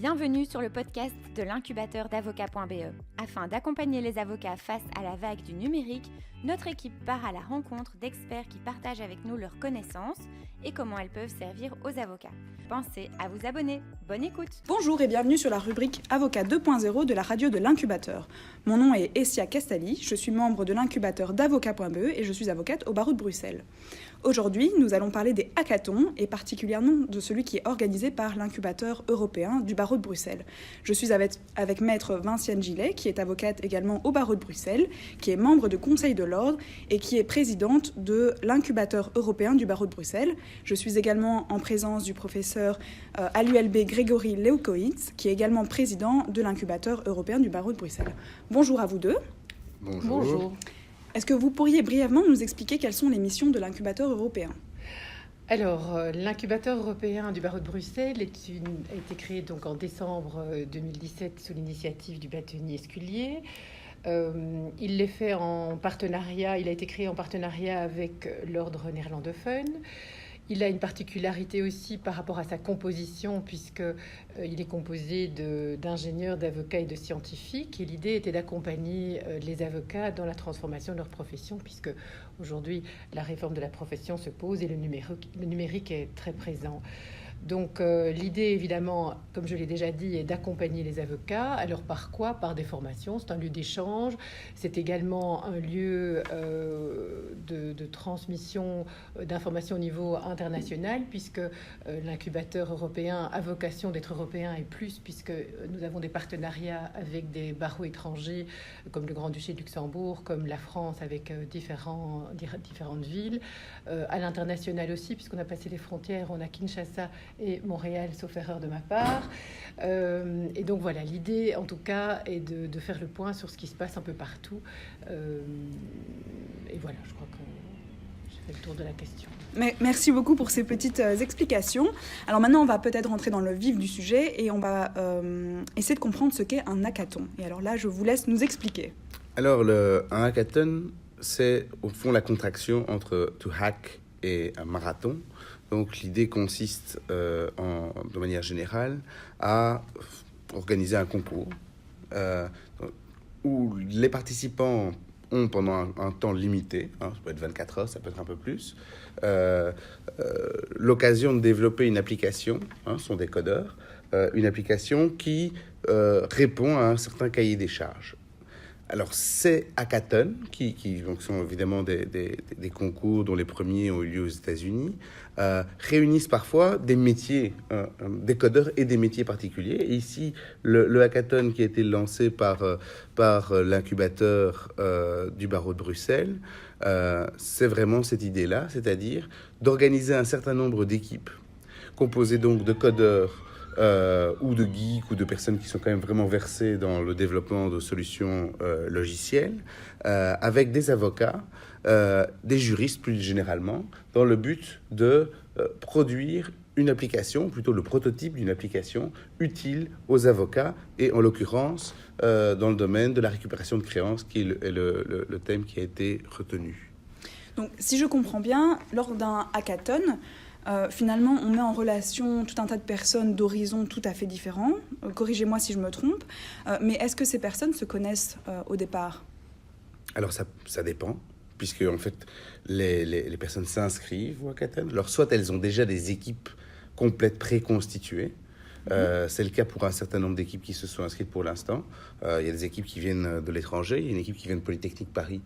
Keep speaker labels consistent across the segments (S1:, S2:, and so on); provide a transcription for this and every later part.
S1: Bienvenue sur le podcast de l'incubateur d'avocat.be. Afin d'accompagner les avocats face à la vague du numérique, notre équipe part à la rencontre d'experts qui partagent avec nous leurs connaissances et comment elles peuvent servir aux avocats. Pensez à vous abonner. Bonne écoute.
S2: Bonjour et bienvenue sur la rubrique Avocat 2.0 de la radio de l'incubateur. Mon nom est Essia Castali, je suis membre de l'incubateur d'avocat.be et je suis avocate au barreau de Bruxelles. Aujourd'hui, nous allons parler des hackathons et particulièrement de celui qui est organisé par l'incubateur européen du barreau de Bruxelles. Je suis avec maître Vinciane Gillet, qui est avocate également au barreau de Bruxelles, qui est membre du Conseil de l'Ordre et qui est présidente de l'incubateur européen du barreau de Bruxelles. Je suis également en présence du professeur à l'ULB Grégory Leukowitz, qui est également président de l'incubateur européen du barreau de Bruxelles. Bonjour à vous deux.
S3: Bonjour.
S2: Est-ce que vous pourriez brièvement nous expliquer quelles sont les missions de l'incubateur européen ?
S3: Alors, l'incubateur européen du barreau de Bruxelles a été créé donc en décembre 2017 sous l'initiative du bâtonnier Scullier. Il a été créé en partenariat avec l'ordre néerlandophone. Il a une particularité aussi par rapport à sa composition, puisqu'il est composé d'ingénieurs, d'avocats et de scientifiques. Et l'idée était d'accompagner les avocats dans la transformation de leur profession, puisque aujourd'hui, la réforme de la profession se pose et le numérique est très présent. Donc l'idée, évidemment, comme je l'ai déjà dit, est d'accompagner les avocats. Alors par quoi ? Par des formations. C'est un lieu d'échange. C'est également un lieu de transmission d'informations au niveau international, puisque l'incubateur européen a vocation d'être européen et plus, puisque nous avons des partenariats avec des barreaux étrangers, comme le Grand-Duché de Luxembourg, comme la France, avec différentes villes. À l'international aussi, puisqu'on a passé les frontières, on a Kinshasa et Montréal, sauf erreur de ma part. Et donc voilà, l'idée en tout cas est de faire le point sur ce qui se passe un peu partout. Et voilà, je crois que j'ai fait le tour de la question.
S2: Merci beaucoup pour ces petites explications. Alors maintenant, on va peut-être rentrer dans le vif du sujet et on va essayer de comprendre ce qu'est un hackathon. Et alors là, je vous laisse nous expliquer.
S4: Alors, un hackathon, c'est au fond la contraction entre to hack et un marathon. Donc l'idée consiste de manière générale à organiser un concours où les participants ont pendant un temps limité, ça peut être 24 heures, ça peut être un peu plus, l'occasion de développer une application, ce sont des codeurs, une application qui répond à un certain cahier des charges. Alors, ces hackathons, qui donc sont évidemment des concours dont les premiers ont eu lieu aux États-Unis, réunissent parfois des métiers, des codeurs et des métiers particuliers. Et ici, le hackathon qui a été lancé par l'incubateur du barreau de Bruxelles, c'est vraiment cette idée-là, c'est-à-dire d'organiser un certain nombre d'équipes composées donc de codeurs, ou de geeks ou de personnes qui sont quand même vraiment versées dans le développement de solutions logicielles, avec des avocats, des juristes plus généralement, dans le but de produire une application, ou plutôt le prototype d'une application utile aux avocats, et en l'occurrence dans le domaine de la récupération de créances, qui est le thème qui a été retenu.
S2: Donc si je comprends bien, lors d'un hackathon, finalement, on met en relation tout un tas de personnes d'horizons tout à fait différents. Corrigez-moi si je me trompe. Mais est-ce que ces personnes se connaissent au départ ? Alors,
S4: ça dépend, puisque en fait, les personnes s'inscrivent au hackathon. Alors, soit elles ont déjà des équipes complètes préconstituées. C'est le cas pour un certain nombre d'équipes qui se sont inscrites pour l'instant. Il y a des équipes qui viennent de l'étranger. Il y a une équipe qui vient de Polytechnique Paris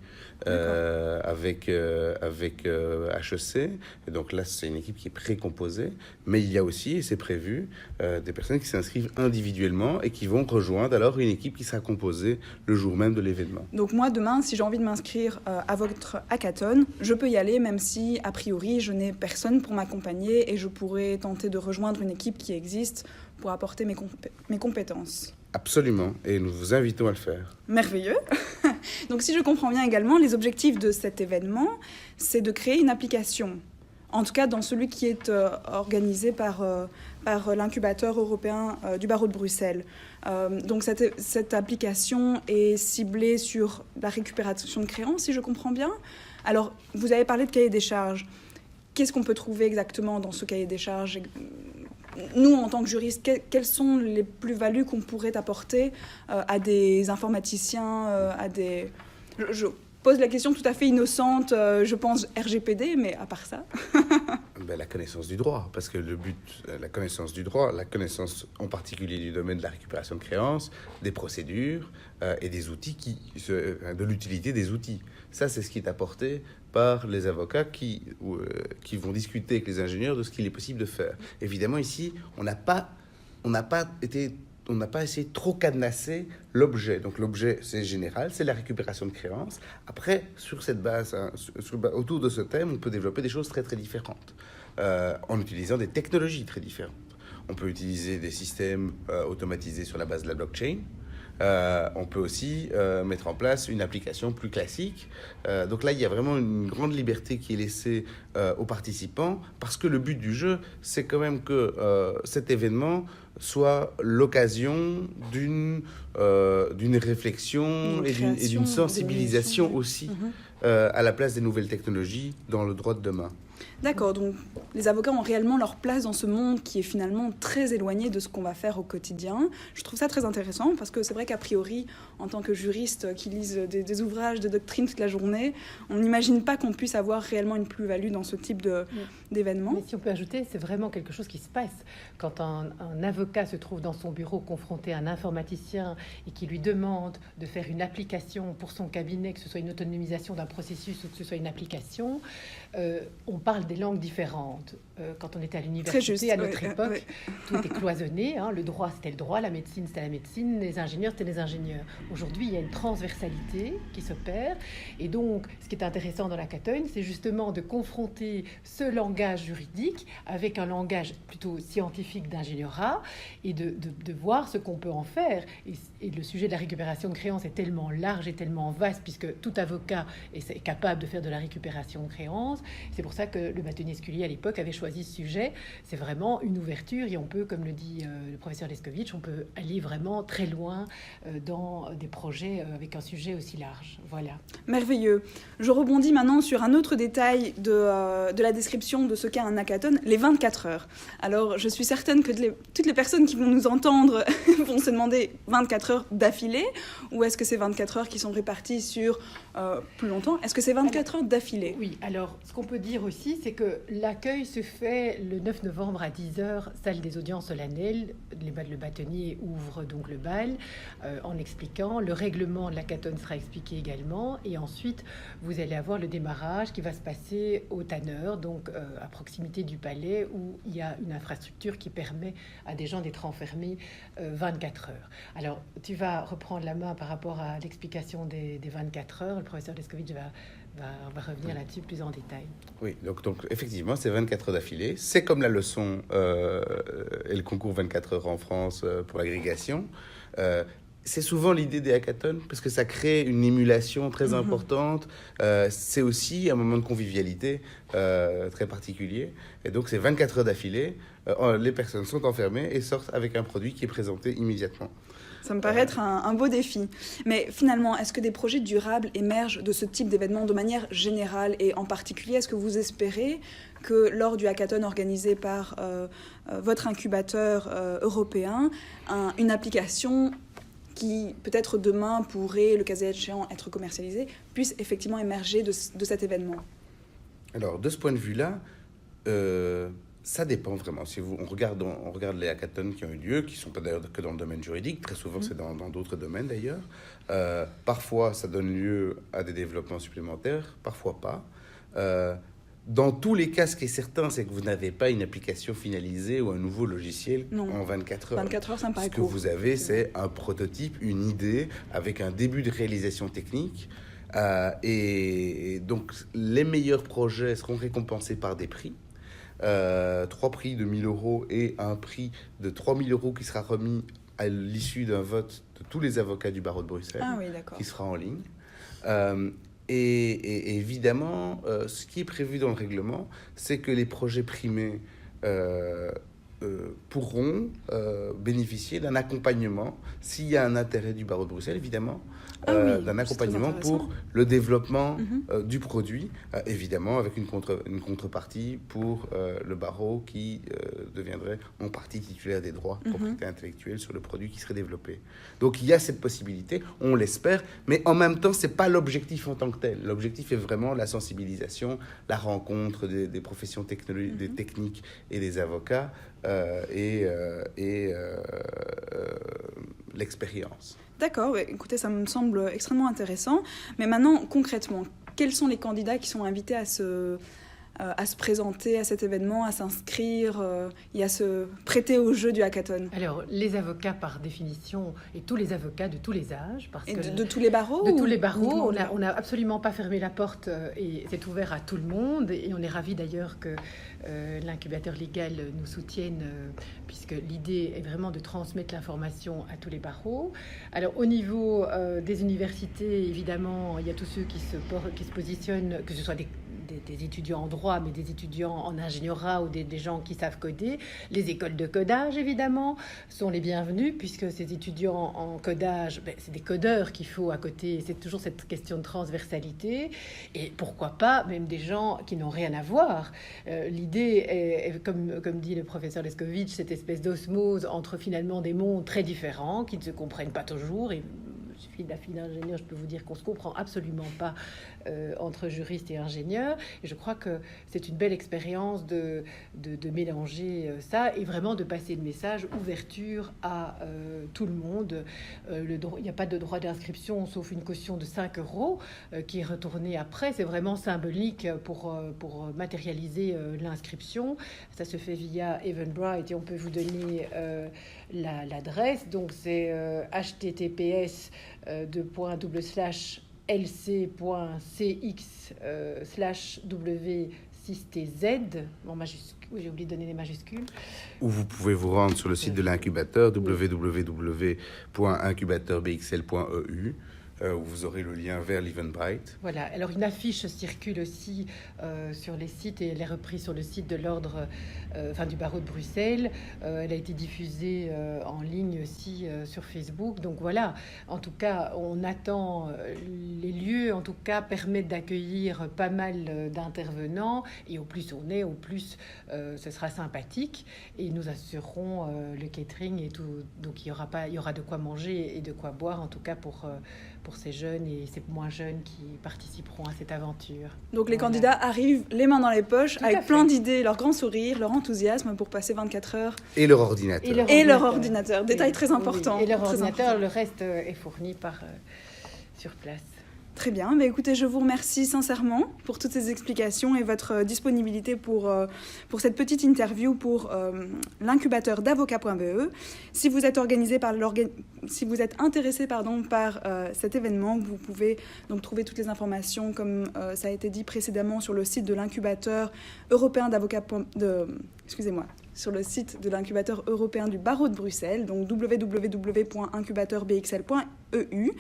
S4: avec HEC. Et donc là, c'est une équipe qui est précomposée. Mais il y a aussi, et c'est prévu, des personnes qui s'inscrivent individuellement et qui vont rejoindre alors une équipe qui sera composée le jour même de l'événement.
S2: Donc moi, demain, si j'ai envie de m'inscrire à votre hackathon, je peux y aller même si, a priori, je n'ai personne pour m'accompagner et je pourrais tenter de rejoindre une équipe qui existe pour apporter mes compétences.
S4: Absolument, et nous vous invitons à le faire.
S2: Merveilleux. Donc si je comprends bien également, les objectifs de cet événement, c'est de créer une application. En tout cas, dans celui qui est organisé par l'incubateur européen du barreau de Bruxelles. Donc cette application est ciblée sur la récupération de créances, si je comprends bien. Alors, vous avez parlé de cahier des charges. Qu'est-ce qu'on peut trouver exactement dans ce cahier des charges ? nous, en tant que juristes, quelles sont les plus-values qu'on pourrait apporter à des informaticiens, à des... Je pose la question tout à fait innocente, je pense RGPD, mais à part ça...
S4: La connaissance du droit, parce que le but, la connaissance du droit, la connaissance en particulier du domaine de la récupération de créances, des procédures et des outils, de l'utilité des outils. Ça, c'est ce qui est apporté par les avocats qui vont discuter avec les ingénieurs de ce qu'il est possible de faire. Évidemment, ici, on n'a pas essayé de trop cadenasser l'objet. Donc l'objet, c'est général, c'est la récupération de créances. Après, sur cette base, autour de ce thème, on peut développer des choses très très différentes, en utilisant des technologies très différentes. On peut utiliser des systèmes automatisés sur la base de la blockchain. On peut aussi mettre en place une application plus classique. Donc là, il y a vraiment une grande liberté qui est laissée aux participants, parce que le but du jeu, c'est quand même que cet événement soit l'occasion d'une réflexion et d'une sensibilisation aussi à la place des nouvelles technologies dans le droit de demain.
S2: D'accord, donc les avocats ont réellement leur place dans ce monde qui est finalement très éloigné de ce qu'on va faire au quotidien. Je trouve ça très intéressant parce que c'est vrai qu'a priori, en tant que juriste qui lise des ouvrages de doctrine toute la journée, on n'imagine pas qu'on puisse avoir réellement une plus-value dans ce type d'événement.
S3: Mais si on peut ajouter, c'est vraiment quelque chose qui se passe. Quand un avocat se trouve dans son bureau confronté à un informaticien et qui lui demande de faire une application pour son cabinet, que ce soit une autonomisation d'un processus ou que ce soit une application, on parle des langues différentes. Quand on était à l'université, à notre époque, tout était cloisonné. Le droit, c'était le droit, la médecine, c'était la médecine, les ingénieurs, c'était les ingénieurs. Aujourd'hui, il y a une transversalité qui s'opère. Et donc, ce qui est intéressant dans l'hackathon, c'est justement de confronter ce langage juridique avec un langage plutôt scientifique d'ingénierat et de voir ce qu'on peut en faire. Et le sujet de la récupération de créances est tellement large et tellement vaste, puisque tout avocat est capable de faire de la récupération de créances. C'est pour ça que le bâtonnier Scully, à l'époque, avait choisi ce sujet. C'est vraiment une ouverture et on peut, comme le dit le professeur Leskovitch, on peut aller vraiment très loin dans des projets avec un sujet aussi large. Voilà.
S2: Merveilleux. Je rebondis maintenant sur un autre détail de la description de ce qu'est un hackathon, les 24 heures. Alors, je suis certaine que toutes les personnes qui vont nous entendre vont se demander 24 heures d'affilée, ou est-ce que c'est 24 heures qui sont réparties sur plus longtemps? Est-ce que c'est 24 heures d'affilée?
S3: Oui, alors ce qu'on peut dire aussi, c'est que l'accueil se fait le 9 novembre à 10h, salle des audiences solennelles. Le bâtonnier ouvre donc le bal en expliquant. Le règlement de l'hackathon sera expliqué également. Et ensuite, vous allez avoir le démarrage qui va se passer au Tanner, donc à proximité du palais, où il y a une infrastructure qui permet à des gens d'être enfermés 24 heures. Alors, tu vas reprendre la main par rapport à l'explication des 24 heures. Le professeur Leskovitch va revenir là-dessus plus en détail.
S4: Oui, donc effectivement, c'est 24 heures d'affilée. C'est comme la leçon et le concours 24 heures en France pour l'agrégation. C'est souvent l'idée des hackathons parce que ça crée une émulation très importante. C'est aussi un moment de convivialité très particulier. Et donc, c'est 24 heures d'affilée. Les personnes sont enfermées et sortent avec un produit qui est présenté immédiatement.
S2: Ça me paraît être un beau défi. Mais finalement, est-ce que des projets durables émergent de ce type d'événement de manière générale? Et en particulier, est-ce que vous espérez que lors du hackathon organisé par votre incubateur européen, une application qui peut-être demain pourrait, le cas échéant, être commercialisée, puisse effectivement émerger de cet événement?
S4: Alors, de ce point de vue-là, ça dépend vraiment. Si on regarde les hackathons qui ont eu lieu, qui ne sont pas d'ailleurs que dans le domaine juridique, très souvent c'est dans d'autres domaines d'ailleurs. Parfois, ça donne lieu à des développements supplémentaires, parfois pas. Dans tous les cas, ce qui est certain, c'est que vous n'avez pas une application finalisée ou un nouveau logiciel en 24 heures.
S2: 24 heures, ça me paraît court.
S4: Ce que vous avez, c'est un prototype, une idée, avec un début de réalisation technique. Et donc, les meilleurs projets seront récompensés par des prix. 3 prix de 1 000 € et un prix de 3 000 € qui sera remis à l'issue d'un vote de tous les avocats du barreau de Bruxelles, qui sera en ligne. Et évidemment, ce qui est prévu dans le règlement, c'est que les projets primés pourront bénéficier d'un accompagnement, s'il y a un intérêt du barreau de Bruxelles, évidemment, d'un accompagnement pour le développement du produit, évidemment avec une contrepartie pour le barreau qui deviendrait en partie titulaire des droits de propriété intellectuelle sur le produit qui serait développé. Donc il y a cette possibilité, on l'espère, mais en même temps, ce n'est pas l'objectif en tant que tel. L'objectif est vraiment la sensibilisation, la rencontre des professions des techniques et des avocats et l'expérience.
S2: D'accord, écoutez, ça me semble extrêmement intéressant. Mais maintenant, concrètement, quels sont les candidats qui sont invités à se présenter à cet événement, à s'inscrire et à se prêter au jeu du hackathon?
S3: Alors, les avocats par définition, et tous les avocats de tous les âges. Parce
S2: et
S3: que
S2: de tous les barreaux?
S3: De tous les barreaux. On n'a absolument pas fermé la porte et c'est ouvert à tout le monde. Et on est ravis d'ailleurs que l'incubateur légal nous soutienne, puisque l'idée est vraiment de transmettre l'information à tous les barreaux. Alors, au niveau des universités, évidemment, il y a tous ceux qui se positionnent, que ce soit des étudiants en droit, mais des étudiants en ingénierat ou des gens qui savent coder. Les écoles de codage, évidemment, sont les bienvenus, puisque ces étudiants en codage, c'est des codeurs qu'il faut à côté. C'est toujours cette question de transversalité. Et pourquoi pas, même des gens qui n'ont rien à voir. L'idée est, comme dit le professeur Leskovitch, cette espèce d'osmose entre finalement des mondes très différents, qui ne se comprennent pas toujours. Et il suffit de la fille d'ingénieur, je peux vous dire qu'on ne se comprend absolument pas entre juristes et ingénieurs. Et je crois que c'est une belle expérience de mélanger ça et vraiment de passer le message ouverture à tout le monde. Il n'y a pas de droit d'inscription sauf une caution de 5 € qui est retournée après. C'est vraiment symbolique pour matérialiser l'inscription. Ça se fait via Eventbrite et on peut vous donner l'adresse. Donc c'est https://lc.cx/w6tz en majuscule. Oui, j'ai oublié de donner les majuscules.
S4: Ou vous pouvez vous rendre sur le site de l'incubateur, www.incubateurbxl.eu, où vous aurez le lien vers l'Eventbrite.
S3: Voilà, alors une affiche circule aussi sur les sites et elle est reprise sur le site de l'ordre du barreau de Bruxelles. Elle a été diffusée en ligne aussi sur Facebook. Donc voilà, en tout cas, on attend les lieux, en tout cas, permettent d'accueillir pas mal d'intervenants et au plus on est, au plus ce sera sympathique et nous assurerons le catering et tout. Donc il y aura de quoi manger et de quoi boire, en tout cas pour ces jeunes et ces moins jeunes qui participeront à cette aventure.
S2: Donc les candidats arrivent les mains dans les poches avec plein d'idées, leur grand sourire, leur enthousiasme pour passer 24 heures.
S4: Et leur ordinateur.
S2: Et leur ordinateur, détail très important.
S3: Oui. Et leur ordinateur, le reste est fourni sur place.
S2: Très bien, mais écoutez, je vous remercie sincèrement pour toutes ces explications et votre disponibilité pour cette petite interview pour l'incubateur d'avocat.be. Si vous êtes intéressé par cet événement, vous pouvez donc trouver toutes les informations, comme ça a été dit précédemment, sur le site de l'incubateur européen sur le site de l'incubateur européen du barreau de Bruxelles, donc www.incubateurbxl.eu.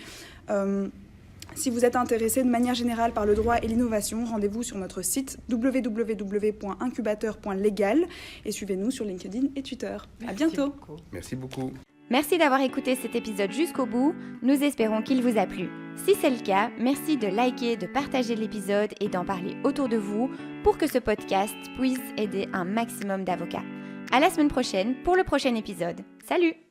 S2: Si vous êtes intéressé de manière générale par le droit et l'innovation, rendez-vous sur notre site www.incubateur.legal et suivez-nous sur LinkedIn et Twitter. À bientôt.
S4: Merci beaucoup.
S1: Merci d'avoir écouté cet épisode jusqu'au bout. Nous espérons qu'il vous a plu. Si c'est le cas, merci de liker, de partager l'épisode et d'en parler autour de vous pour que ce podcast puisse aider un maximum d'avocats. À la semaine prochaine pour le prochain épisode. Salut!